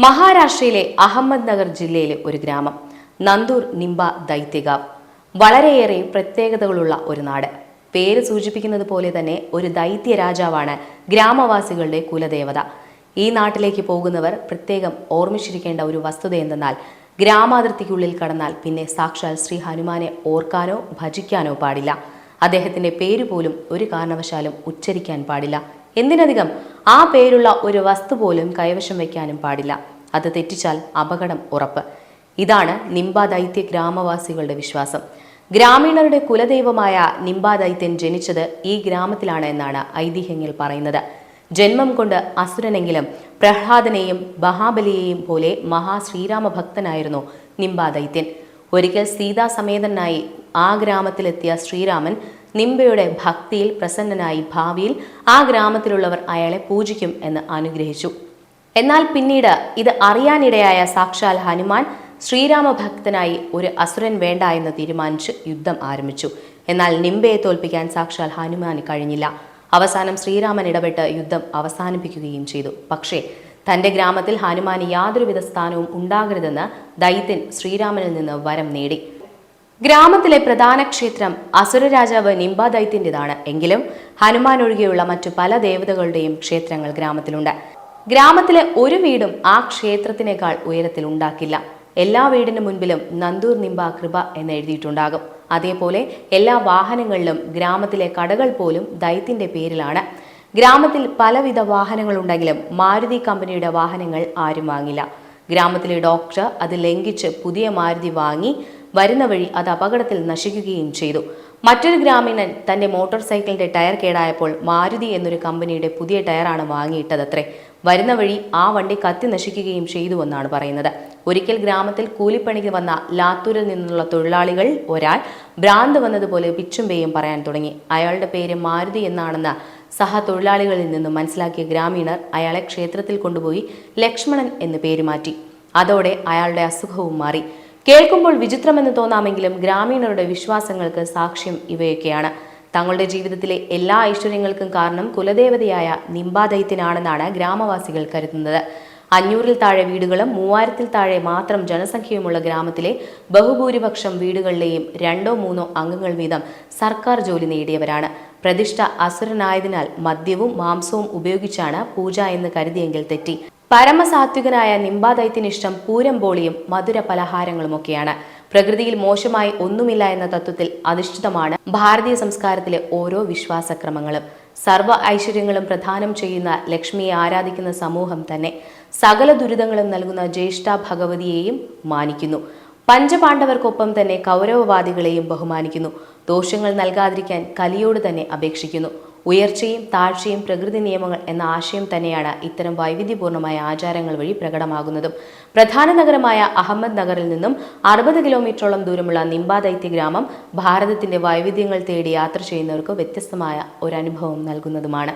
മഹാരാഷ്ട്രയിലെ അഹമ്മദ്നഗർ ജില്ലയിലെ ഒരു ഗ്രാമം നന്ദൂർ നിംബ ദൈത്യഗാവ്. വളരെയേറെ പ്രത്യേകതകളുള്ള ഒരു നാട്. പേര് സൂചിപ്പിക്കുന്നത് പോലെ തന്നെ ഒരു ദൈത്യ രാജാവാണ് ഗ്രാമവാസികളുടെ കുലദേവത. ഈ നാട്ടിലേക്ക് പോകുന്നവർ പ്രത്യേകം ഓർമ്മിച്ചിരിക്കേണ്ട ഒരു വസ്തുത എന്തെന്നാൽ, ഗ്രാമാതിർത്തിക്കുള്ളിൽ കടന്നാൽ പിന്നെ സാക്ഷാൽ ശ്രീ ഹനുമാനെ ഓർക്കാനോ ഭജിക്കാനോ പാടില്ല. അദ്ദേഹത്തിന്റെ പേര് പോലും ഒരു കാരണവശാലും ഉച്ചരിക്കാൻ പാടില്ല. എന്തിനധികം ആ പേരുള്ള ഒരു വസ്തു പോലും കൈവശം വയ്ക്കാനും പാടില്ല. അത് തെറ്റിച്ചാൽ അപകടം ഉറപ്പ്. ഇതാണ് നിംബ ദൈത്യ ഗ്രാമവാസികളുടെ വിശ്വാസം. ഗ്രാമീണരുടെ കുലദൈവമായ നിംബ ദൈത്യൻ ജനിച്ചത് ഈ ഗ്രാമത്തിലാണ് എന്നാണ് ഐതിഹ്യങ്ങൾ പറയുന്നത്. ജന്മം കൊണ്ട് അസുരനെങ്കിലും പ്രഹ്ലാദനെയും മഹാബലിയെയും പോലെ മഹാശ്രീരാമ ഭക്തനായിരുന്നു നിംബ ദൈത്യൻ. ഒരിക്കൽ സീതാസമേതനായി ആ ഗ്രാമത്തിലെത്തിയ ശ്രീരാമൻ നിംബയുടെ ഭക്തിയിൽ പ്രസന്നനായി ഭാവിയിൽ ആ ഗ്രാമത്തിലുള്ളവർ അയാളെ പൂജിക്കും എന്ന് അനുഗ്രഹിച്ചു. എന്നാൽ പിന്നീട് ഇത് അറിയാനിടയായ സാക്ഷാൽ ഹനുമാൻ ശ്രീരാമ ഭക്തനായി ഒരു അസുരൻ വേണ്ട എന്ന് തീരുമാനിച്ച് യുദ്ധം ആരംഭിച്ചു. എന്നാൽ നിംബയെ തോൽപ്പിക്കാൻ സാക്ഷാൽ ഹനുമാന് കഴിഞ്ഞില്ല. അവസാനം ശ്രീരാമൻ ഇടപെട്ട് യുദ്ധം അവസാനിപ്പിക്കുകയും ചെയ്തു. പക്ഷേ തന്റെ ഗ്രാമത്തിൽ ഹനുമാന് യാതൊരുവിധ സ്ഥാനവും ഉണ്ടാകരുതെന്ന് ദൈത്യൻ ശ്രീരാമനിൽ നിന്ന് വരം നേടി. ഗ്രാമത്തിലെ പ്രധാന ക്ഷേത്രം അസുര രാജാവ് നിംബ ദൈത്യന്റേതാണ്. എങ്കിലും ഹനുമാൻ ഒഴികെയുള്ള മറ്റു പല ദേവതകളുടെയും ക്ഷേത്രങ്ങൾ ഗ്രാമത്തിലുണ്ട്. ഗ്രാമത്തിലെ ഒരു വീടും ആ ക്ഷേത്രത്തിനേക്കാൾ ഉയരത്തിൽ ഉണ്ടാക്കില്ല. എല്ലാ വീടിന് മുൻപിലും നന്ദൂർ നിംബ കൃപ എന്ന് എഴുതിയിട്ടുണ്ടാകും. അതേപോലെ എല്ലാ വാഹനങ്ങളിലും ഗ്രാമത്തിലെ കടകൾ പോലും ദൈത്യന്റെ പേരിലാണ്. ഗ്രാമത്തിൽ പലവിധ വാഹനങ്ങളുണ്ടെങ്കിലും മാരുതി കമ്പനിയുടെ വാഹനങ്ങൾ ആരും വാങ്ങില്ല. ഗ്രാമത്തിലെ ഡോക്ടർ അത് ലംഘിച്ച് പുതിയ മാരുതി വാങ്ങി വരുന്ന വഴി അത് അപകടത്തിൽ നശിക്കുകയും ചെയ്തു. മറ്റൊരു ഗ്രാമീണൻ തന്റെ മോട്ടോർ സൈക്കിളിന്റെ ടയർ കേടായപ്പോൾ മാരുതി എന്നൊരു കമ്പനിയുടെ പുതിയ ടയറാണ് വാങ്ങിയിട്ടതത്രേ. വരുന്ന വഴി ആ വണ്ടി കത്തി നശിക്കുകയും ചെയ്തുവെന്നാണ് പറയുന്നത്. ഒരിക്കൽ ഗ്രാമത്തിൽ കൂലിപ്പണിക്ക് വന്ന ലാത്തൂരിൽ നിന്നുള്ള തൊഴിലാളികൾ ഒരാൾ ഭ്രാന്ത് വന്നതുപോലെ പിച്ചും പേയും പറയാൻ തുടങ്ങി. അയാളുടെ പേര് മാരുതി എന്നാണെന്ന് സഹ തൊഴിലാളികളിൽ നിന്നും മനസ്സിലാക്കിയ ഗ്രാമീണർ അയാളെ ക്ഷേത്രത്തിൽ കൊണ്ടുപോയി ലക്ഷ്മണൻ എന്ന് പേര് മാറ്റി. അതോടെ അയാളുടെ അസുഖവും മാറി. കേൾക്കുമ്പോൾ വിചിത്രമെന്ന് തോന്നാമെങ്കിലും ഗ്രാമീണരുടെ വിശ്വാസങ്ങൾക്ക് സാക്ഷ്യം ഇവയൊക്കെയാണ്. തങ്ങളുടെ ജീവിതത്തിലെ എല്ലാ ഐശ്വര്യങ്ങൾക്കും കാരണം കുലദേവതയായ നിംബ ദൈത്യനാണെന്നാണ് ഗ്രാമവാസികൾ കരുതുന്നത്. 500-ൽ താഴെ വീടുകളും 3000-ൽ താഴെ മാത്രം ജനസംഖ്യയുമുള്ള ഗ്രാമത്തിലെ ബഹുഭൂരിപക്ഷം വീടുകളിലെയും 2-3 അംഗങ്ങൾ വീതം സർക്കാർ ജോലി നേടിയവരാണ്. പ്രതിഷ്ഠ അസുരനായതിനാൽ മദ്യവും മാംസവും ഉപയോഗിച്ചാണ് പൂജ എന്ന് കരുതിയെങ്കിൽ തെറ്റി. പരമസാത്വികനായ നിംബ ദൈത്യനിഷ്ടം പൂരം ബോളിയും മധുര പലഹാരങ്ങളുമൊക്കെയാണ്. പ്രകൃതിയിൽ മോശമായി ഒന്നുമില്ല എന്ന തത്വത്തിൽ അധിഷ്ഠിതമാണ് ഭാരതീയ സംസ്കാരത്തിലെ ഓരോ വിശ്വാസക്രമങ്ങളും. സർവ്വ ഐശ്വര്യങ്ങളും പ്രദാനം ചെയ്യുന്ന ലക്ഷ്മിയെ ആരാധിക്കുന്ന സമൂഹം തന്നെ സകല ദുരിതങ്ങളും നൽകുന്ന ജ്യേഷ്ഠ ഭഗവതിയെയും മാനിക്കുന്നു. പഞ്ചപാണ്ഡവർക്കൊപ്പം തന്നെ കൗരവവാദികളെയും ബഹുമാനിക്കുന്നു. ദോഷങ്ങൾ നൽകാതിരിക്കാൻ കലിയോട് തന്നെ അപേക്ഷിക്കുന്നു. ഉയർച്ചയും താഴ്ചയും പ്രകൃതി നിയമങ്ങൾ എന്ന ആശയം തന്നെയാണ് ഇത്തരം വൈവിധ്യപൂർണമായ ആചാരങ്ങൾ വഴി പ്രകടമാകുന്നതും. പ്രധാന നഗരമായ അഹമ്മദ് നഗറിൽ നിന്നും 60 കിലോമീറ്ററോളം ദൂരമുള്ള നിംബ ദൈത്യ ഗ്രാമം ഭാരതത്തിന്റെ വൈവിധ്യങ്ങൾ തേടി യാത്ര ചെയ്യുന്നവർക്ക് വ്യത്യസ്തമായ ഒരു അനുഭവം നൽകുന്നതുമാണ്.